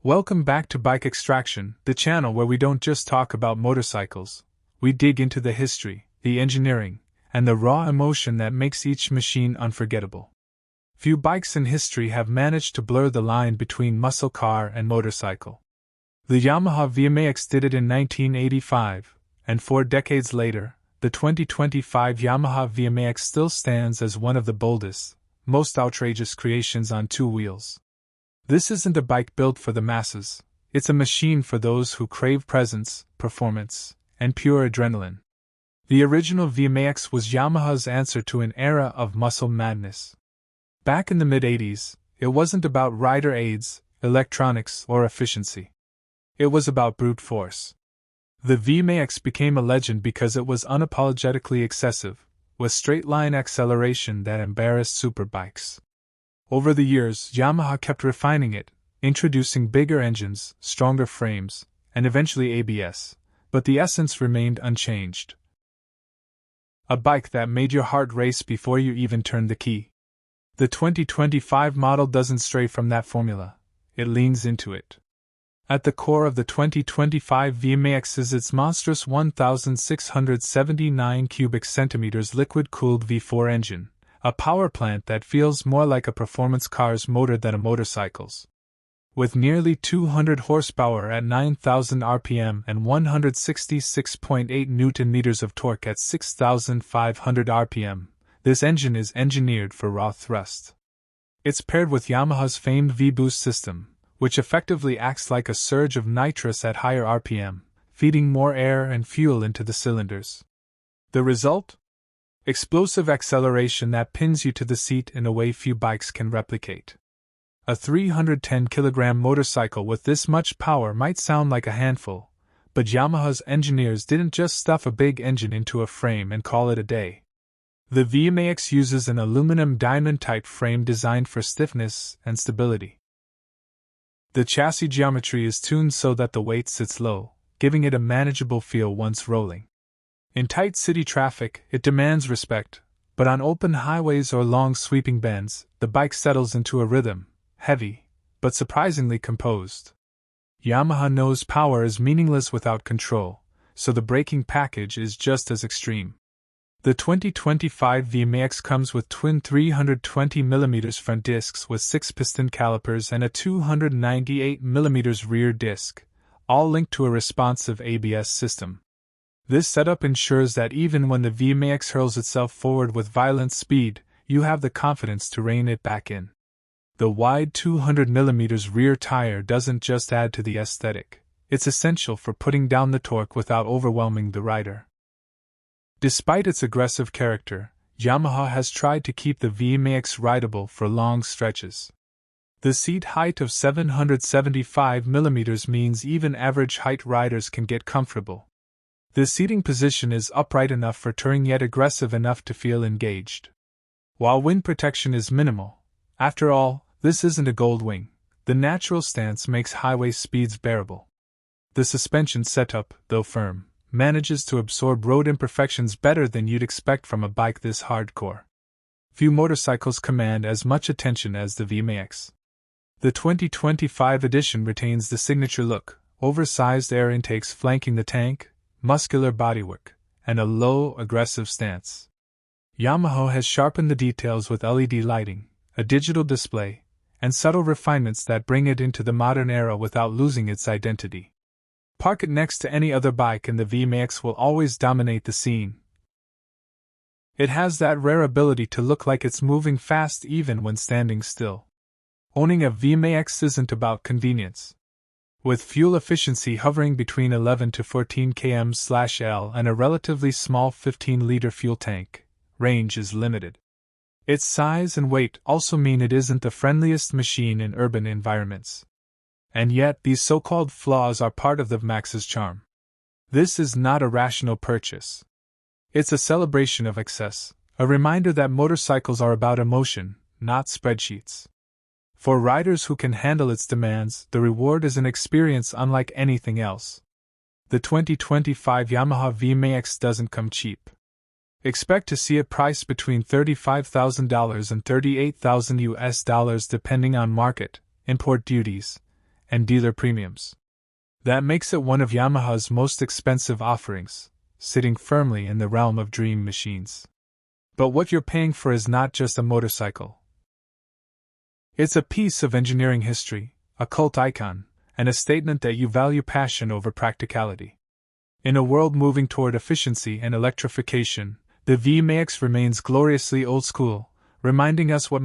Welcome back to Bike Extraction, the channel where we don't just talk about motorcycles. We dig into the history, the engineering, and the raw emotion that makes each machine unforgettable. Few bikes in history have managed to blur the line between muscle car and motorcycle. The Yamaha VMAX did it in 1985, and 4 decades later, the 2025 Yamaha VMAX still stands as one of the boldest, most outrageous creations on 2 wheels. This isn't a bike built for the masses, it's a machine for those who crave presence, performance, and pure adrenaline. The original VMAX was Yamaha's answer to an era of muscle madness. Back in the mid-80s, it wasn't about rider aids, electronics, or efficiency. It was about brute force. The VMAX became a legend because it was unapologetically excessive, with straight-line acceleration that embarrassed superbikes. Over the years, Yamaha kept refining it, introducing bigger engines, stronger frames, and eventually ABS, but the essence remained unchanged. A bike that made your heart race before you even turned the key. The 2025 model doesn't stray from that formula, it leans into it. At the core of the 2025 VMAX is its monstrous 1,679 cubic centimeters liquid-cooled V4 engine, a power plant that feels more like a performance car's motor than a motorcycle's. With nearly 200 horsepower at 9,000 RPM and 166.8 Nm of torque at 6,500 RPM, this engine is engineered for raw thrust. It's paired with Yamaha's famed V-Boost system, which effectively acts like a surge of nitrous at higher RPM, feeding more air and fuel into the cylinders. The result? Explosive acceleration that pins you to the seat in a way few bikes can replicate. A 310-kilogram motorcycle with this much power might sound like a handful, but Yamaha's engineers didn't just stuff a big engine into a frame and call it a day. The VMAX uses an aluminum diamond-type frame designed for stiffness and stability. The chassis geometry is tuned so that the weight sits low, giving it a manageable feel once rolling. In tight city traffic, it demands respect, but on open highways or long sweeping bends, the bike settles into a rhythm, heavy, but surprisingly composed. Yamaha knows power is meaningless without control, so the braking package is just as extreme. The 2025 VMAX comes with twin 320mm front discs with 6-piston calipers and a 298mm rear disc, all linked to a responsive ABS system. This setup ensures that even when the VMAX hurls itself forward with violent speed, you have the confidence to rein it back in. The wide 200mm rear tire doesn't just add to the aesthetic, it's essential for putting down the torque without overwhelming the rider. Despite its aggressive character, Yamaha has tried to keep the VMAX rideable for long stretches. The seat height of 775mm means even average height riders can get comfortable. The seating position is upright enough for touring yet aggressive enough to feel engaged. While wind protection is minimal, after all, this isn't a gold wing, the natural stance makes highway speeds bearable. The suspension setup, though firm, manages to absorb road imperfections better than you'd expect from a bike this hardcore. Few motorcycles command as much attention as the VMAX. The 2025 edition retains the signature look, oversized air intakes flanking the tank, muscular bodywork, and a low, aggressive stance. Yamaha has sharpened the details with LED lighting, a digital display, and subtle refinements that bring it into the modern era without losing its identity. Park it next to any other bike and the VMAX will always dominate the scene. It has that rare ability to look like it's moving fast even when standing still. Owning a VMAX isn't about convenience. With fuel efficiency hovering between 11 to 14 km/L and a relatively small 15-liter fuel tank, range is limited. Its size and weight also mean it isn't the friendliest machine in urban environments. And yet, these so-called flaws are part of the VMAX's charm. This is not a rational purchase. It's a celebration of excess, a reminder that motorcycles are about emotion, not spreadsheets. For riders who can handle its demands, the reward is an experience unlike anything else. The 2025 Yamaha VMAX doesn't come cheap. Expect to see it priced between $35,000 and $38,000 depending on market, import duties, and dealer premiums. That makes it one of Yamaha's most expensive offerings, sitting firmly in the realm of dream machines. But what you're paying for is not just a motorcycle. It's a piece of engineering history, a cult icon, and a statement that you value passion over practicality. In a world moving toward efficiency and electrification, the VMAX remains gloriously old school, reminding us what